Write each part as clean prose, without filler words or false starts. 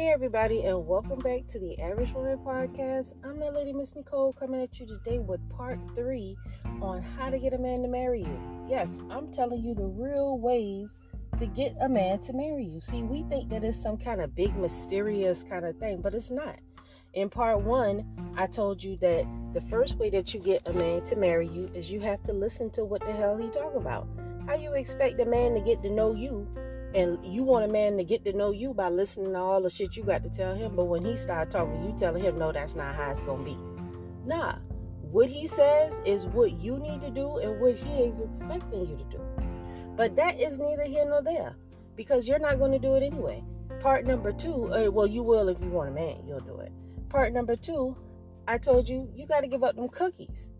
Hey everybody, and welcome back to the Average Woman Podcast. I'm that lady, Miss Nicole, coming at you today with part 3 on how to get a man to marry you. Yes, I'm telling you the real ways to get a man to marry you. See, we think that it's some kind of big, mysterious kind of thing, but it's not. In part 1, I told you that the first way that you get a man to marry you is you have to listen to what the hell he talk about. How you expect a man to get to know you, and you want a man to get to know you by listening to all the shit you got to tell him, but when he start talking, you telling him, no, that's not how it's gonna be. Nah, what he says is what you need to do and what he is expecting you to do. But that is neither here nor there, because you're not going to do it anyway. Part number 2, well, you will if you want a man, you'll do it. Part number 2, I told you, you got to give up them cookies.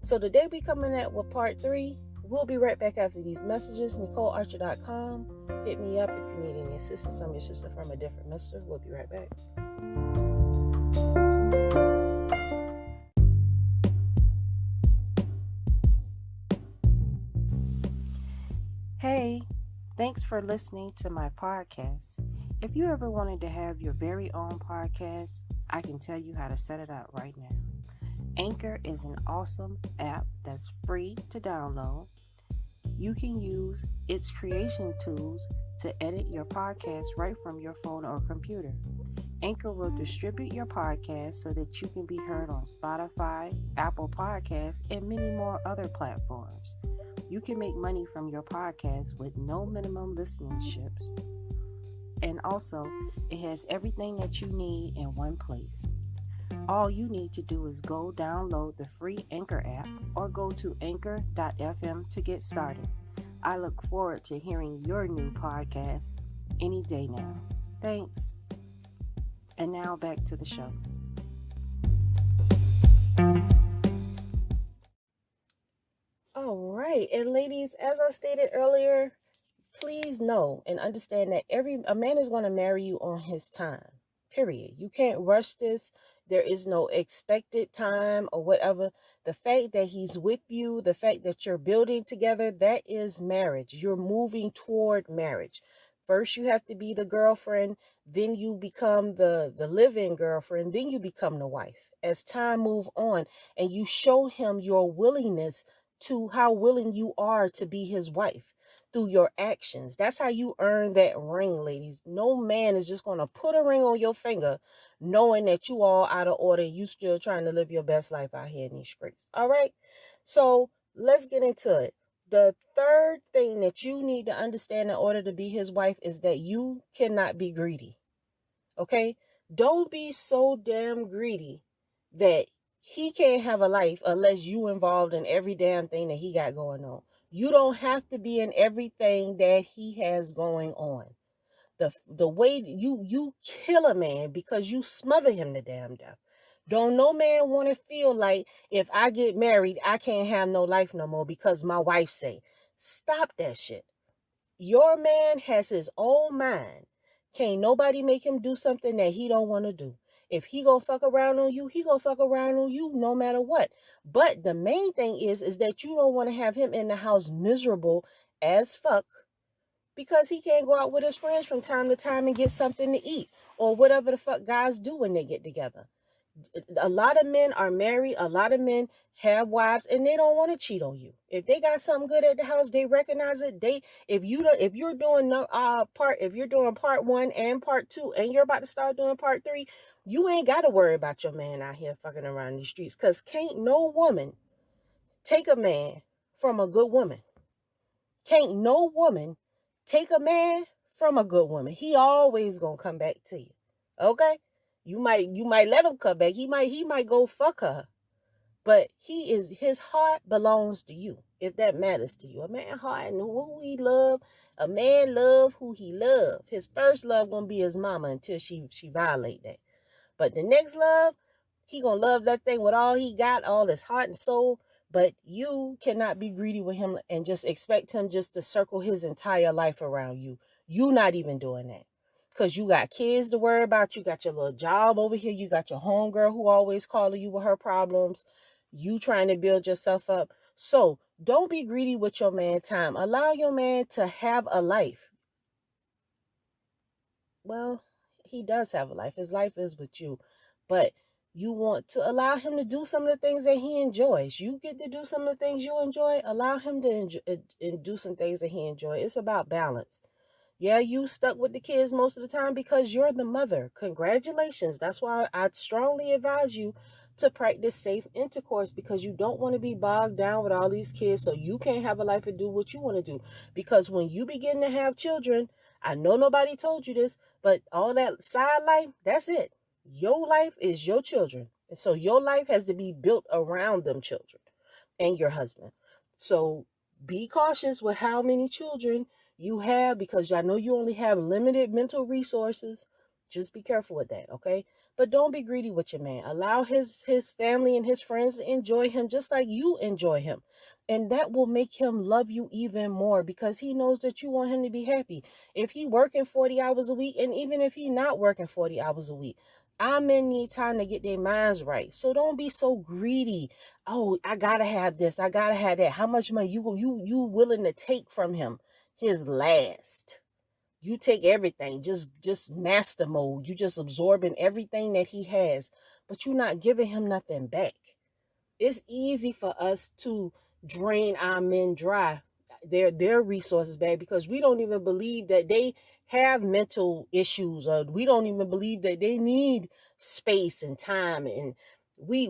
So today we coming at with part 3. We'll be right back after these messages. NicoleArcher.com. Hit me up if you need any assistance. I'm your sister from a different mister. We'll be right back. Hey, thanks for listening to my podcast. If you ever wanted to have your very own podcast, I can tell you how to set it up right now. Anchor is an awesome app that's free to download. You can use its creation tools to edit your podcast right from your phone or computer. Anchor will distribute your podcast so that you can be heard on Spotify, Apple Podcasts, and many more other platforms. You can make money from your podcast with no minimum listenerships. And also, it has everything that you need in one place. All you need to do is go download the free Anchor app or go to anchor.fm to get started. I look forward to hearing your new podcast any day now. Thanks. And now back to the show. All right. And ladies, as I stated earlier, please know and understand that a man is going to marry you on his time. Period. You can't rush this. There is no expected time or whatever. The fact that he's with you, the fact that you're building together, that is marriage. You're moving toward marriage. First, you have to be the girlfriend. Then you become the live-in girlfriend. Then you become the wife. As time moves on and you show him your willingness to how willing you are to be his wife through your actions. That's how you earn that ring, ladies. No man is just going to put a ring on your finger knowing that you all out of order. You still trying to live your best life out here in these streets. All right. So let's get into it. The third thing that you need to understand in order to be his wife is that you cannot be greedy. Okay. Don't be so damn greedy that he can't have a life unless you involved in every damn thing that he got going on. You don't have to be in everything that he has going on. The way you kill a man because you smother him to damn death. Don't no man want to feel like if I get married, I can't have no life no more because my wife say. Stop that shit. Your man has his own mind. Can't nobody make him do something that he don't want to do. If he gonna fuck around on you, he gonna fuck around on you no matter what. But the main thing is that you don't want to have him in the house miserable as fuck because he can't go out with his friends from time to time and get something to eat or whatever the fuck guys do when they get together. A lot of men are married. A lot of men have wives and they don't want to cheat on you. If they got something good at the house, they recognize it. If you're doing part 1 and part 2 and you're about to start doing part 3, you ain't got to worry about your man out here fucking around these streets, because can't no woman take a man from a good woman. Can't no woman take a man from a good woman. He always gonna come back to you. Okay? You might let him come back. He might go fuck her. But his heart belongs to you, if that matters to you. A man heart and who he love, a man love who he love. His first love gonna be his mama until she violate that. But the next love, he gonna love that thing with all he got, all his heart and soul. But you cannot be greedy with him and just expect him just to circle his entire life around you. You not even doing that. Because you got kids to worry about. You got your little job over here. You got your homegirl who always calling you with her problems. You trying to build yourself up. So don't be greedy with your man time. Allow your man to have a life. Well, he does have a life. His life is with you. But you want to allow him to do some of the things that he enjoys. You get to do some of the things you enjoy. Allow him to do some things that he enjoys. It's about balance. Yeah, you stuck with the kids most of the time because you're the mother. Congratulations. That's why I'd strongly advise you to practice safe intercourse, because you don't want to be bogged down with all these kids so you can't have a life and do what you want to do. Because when you begin to have children, I know nobody told you this, but all that side life, that's it. Your life is your children. And so your life has to be built around them children and your husband. So be cautious with how many children you have, because I know you only have limited mental resources. Just be careful with that, okay? But don't be greedy with your man. Allow his family and his friends to enjoy him just like you enjoy him. And that will make him love you even more, because he knows that you want him to be happy. If he working 40 hours a week, and even if he not working 40 hours a week, our men need time to get their minds right. So don't be so greedy. Oh, I gotta have this, I gotta have that. How much money you willing to take from him? His last. You take everything, just master mode. You just absorbing everything that he has, but you're not giving him nothing back. It's easy for us to drain our men dry, their resources back, because we don't even believe that they have mental issues, or we don't even believe that they need space and time. And we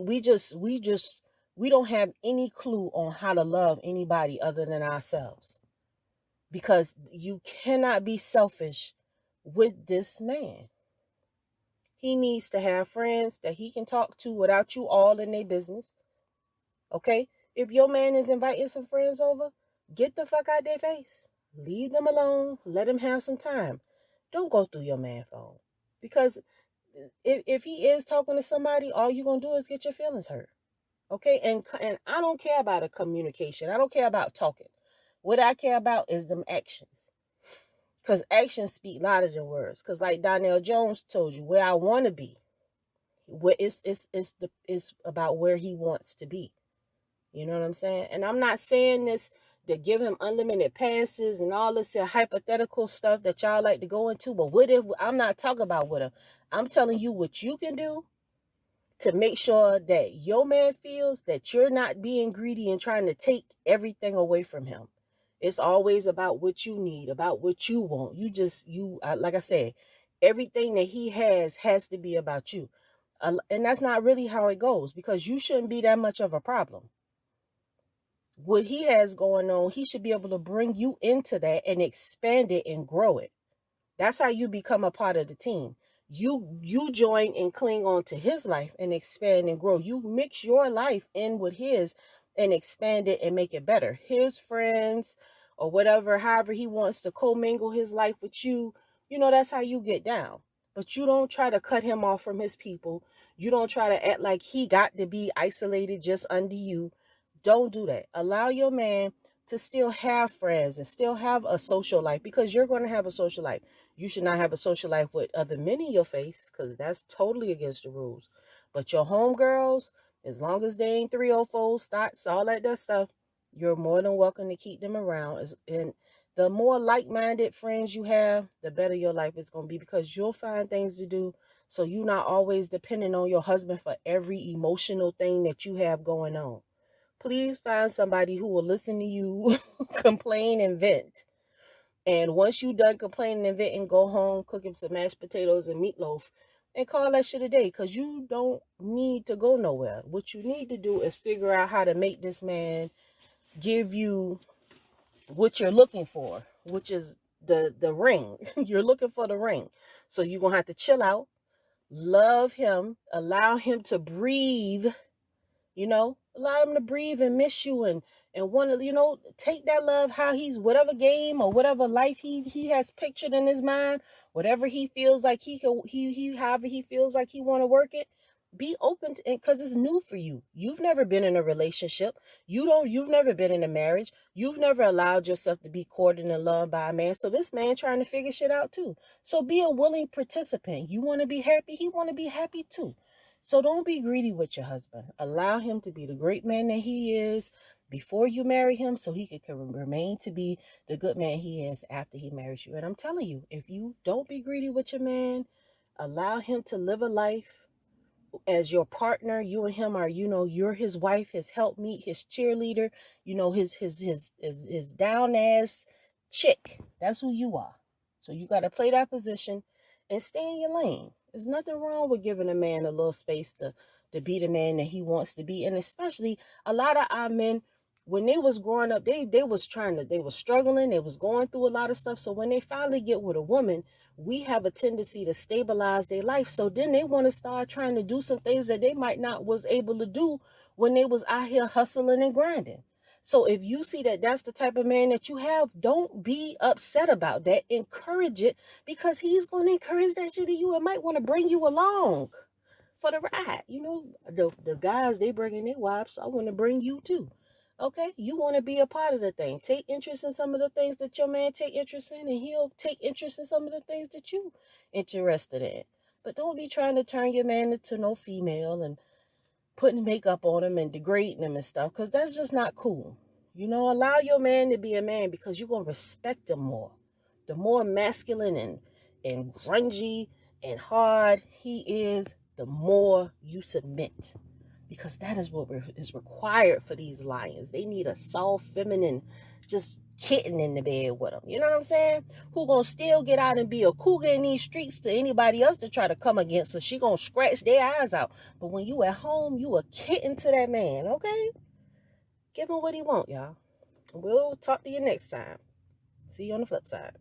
don't have any clue on how to love anybody other than ourselves, because you cannot be selfish with this man. He needs to have friends that he can talk to without you all in their business. Okay? If your man is inviting some friends over, get the fuck out their face. Leave them alone. Let him have some time. Don't go through your man's phone. Because if he is talking to somebody, all you're going to do is get your feelings hurt. Okay? And I don't care about a communication. I don't care about talking. What I care about is them actions. Because actions speak louder than words. Because like Donnell Jones told you, where I want to be, where it's about where he wants to be. You know what I'm saying? And I'm not saying this to give him unlimited passes and all this hypothetical stuff that y'all like to go into. But what if, I'm not talking about what if, I'm telling you what you can do to make sure that your man feels that you're not being greedy and trying to take everything away from him. It's always about what you need, about what you want. Like I said, everything that he has to be about you. And that's not really how it goes, because you shouldn't be that much of a problem. What he has going on, he should be able to bring you into that and expand it and grow it. That's how you become a part of the team. You join and cling on to his life and expand and grow. You mix your life in with his and expand it and make it better. His friends or whatever, however he wants to commingle his life with you, that's how you get down. But you don't try to cut him off from his people. You don't try to act like he got to be isolated just under you. Don't do that. Allow your man to still have friends and still have a social life, because you're going to have a social life. You should not have a social life with other men in your face, because that's totally against the rules. But your homegirls, as long as they ain't 304 stots, all that stuff, you're more than welcome to keep them around. And the more like-minded friends you have, the better your life is going to be, because you'll find things to do. So you're not always depending on your husband for every emotional thing that you have going on. Please find somebody who will listen to you complain and vent. And once you done complaining and venting, go home, cook him some mashed potatoes and meatloaf, and call that shit a day, because you don't need to go nowhere. What you need to do is figure out how to make this man give you what you're looking for, which is the ring. You're looking for the ring. So you're going to have to chill out, love him, allow him to breathe. Allow him to breathe and miss you, and want to, take that love, how he's, whatever game or whatever life he has pictured in his mind, whatever he feels like however he feels like he want to work it. Be open to it, because it's new for you. You've never been in a relationship. You've never been in a marriage. You've never allowed yourself to be courted and loved by a man. So this man trying to figure shit out too. So be a willing participant. You want to be happy, he want to be happy too. So don't be greedy with your husband. Allow him to be the great man that he is before you marry him, so he can remain to be the good man he is after he marries you. And I'm telling you, if you don't be greedy with your man, Allow him to live a life as your partner. You and him are, you're his wife, his helpmeet, his cheerleader, his down ass chick. That's who you are. So you got to play that position and stay in your lane. There's nothing wrong with giving a man a little space to be the man that he wants to be. And especially a lot of our men, when they was growing up, they was struggling, they was going through a lot of stuff. So when they finally get with a woman, we have a tendency to stabilize their life. So then they want to start trying to do some things that they might not was able to do when they was out here hustling and grinding. So if you see that that's the type of man that you have, don't be upset about that. Encourage it, because he's going to encourage that shit in you. It might want to bring you along for the ride. The guys, they bringing their wives, so I want to bring you too. Okay, you want to be a part of the thing. Take interest in some of the things that your man take interest in, and he'll take interest in some of the things that you interested in. But don't be trying to turn your man into no female and putting makeup on him and degrading him and stuff, because that's just not cool. Allow your man to be a man, because you're going to respect him more. The more masculine and grungy and hard he is, the more you submit, because that is what is required for these lions. They need a soft, feminine, just kitten in the bed with them. You know what I'm saying? Who gonna still get out and be a cougar in these streets to anybody else to try to come against her? She gonna scratch their eyes out. But when you at home, you a kitten to that man, okay? Give him what he want, y'all. We'll talk to you next time. See you on the flip side.